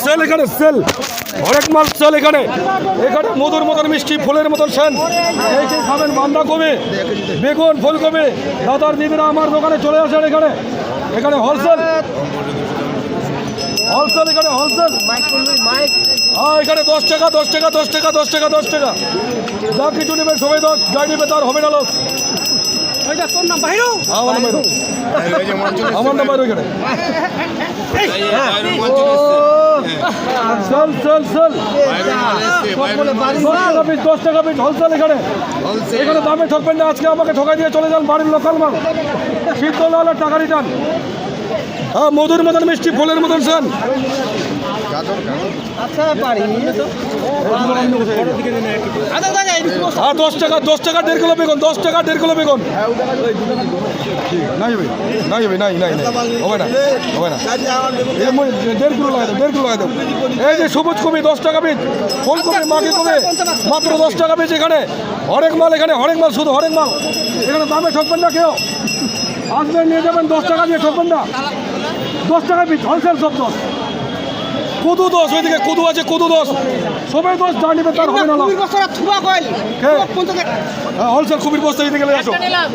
sell এখানে sell অনেক মাল সেল এখানে এখানে মধুর মতন মিষ্টি ফুলের মতন সেন এইখানে খাবেন বাঁধাকপি বেগুন ফুলকপি দাদার দিদিরা আমার দোকানে চলে আসেন এখানে এখানে হোলসেল হোলসেল এখানে হোলসেল হ্যাঁ এখানে 10 টাকা 10 টাকা 10 টাকা 10 টাকা 10 টাকা যা কিছু নেবে সবাই 10 যাই নেবে তার হবে না লস আমার নাম বাইরো এখানে সেল সেল সেল 10 টাকা পিস হোলসেল এখানে এখানে দামে ঠকবেন না আজকে আমাকে ঠকাই দিয়ে চলে যান বাড়ির লোকাল মাল সিদ্ধ লালের টাকা রিটার্ন হ্যাঁ মধুর মতন মিষ্টি ফুলের মতন সেন হ্যাঁ 10 টাকা 1.5 কিলো বেগুন 10 টাকা 1.5 কিলো বেগুন নাই নাই নাই হবে না হবে না 1.5 কিলো লাগাই দেবো 1.5 কিলো লাগাই দেবো এই যে সবুজ কপি 10 টাকা পিস ফুলকপি মাখি কপি মাত্র 10 টাকা পিস এখানে হরেক মাল এখানে হরেক মাল শুধু হরেক মাল এখানে দামে ঠকবেন না কেউ আসবেন নিয়ে যাবেন 10 টাকা দিয়ে ঠকবেন না 10 টাকা পিস হোলসেল সব 10 কুদু 10 ওইদিকে কুদু আছে কুদু 10 সবাই 10 জানিবে তার হবে না হ্যাঁ হোলসেল কপির বস্তা এইদিকে গেলে আসো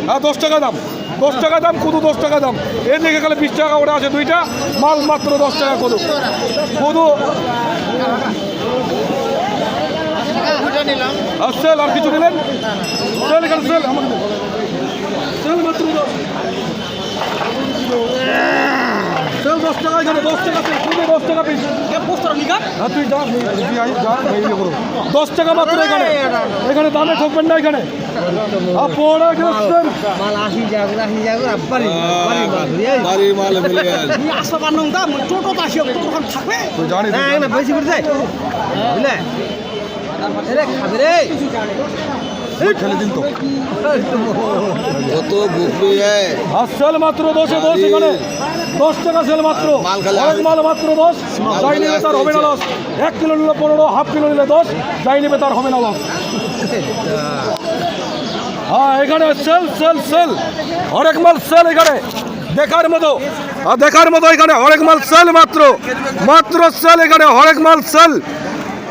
হ্যাঁ 10 টাকা দাম 10 টাকা দাম কুদু 10 টাকা দাম এইদিকে গেলে 20 টাকা ওটা আছে দুইটা মাল মাত্র 10 টাকা কুদু কুদু আর সেল আর কিছু দিলেন সেল এখানে সেল আমাকে সেল মাত্র 10 টাকা এখানে 10 টাকা পিস 10 টাকা পিস তুই যা 10 টাকা মাত্র এখানে এখানে দামে ঠকবেন না এখানে ঠেলে দিন তো সেল মাত্র 10 এখানে 10 টাকা সেল মাত্র মাল মাত্র 10 যাই নিবে তার হবে না লস 1 কিলো নিলে 15 হাফ কিলো নিলে 10 যাই নিবে তার হবে না লস হ্যাঁ এখানে সেল সেল সেল হরেক মাল সেল এখানে দেখার মতো এখানে হরেক মাল সেল মাত্র সেল এখানে হরেক মাল সেল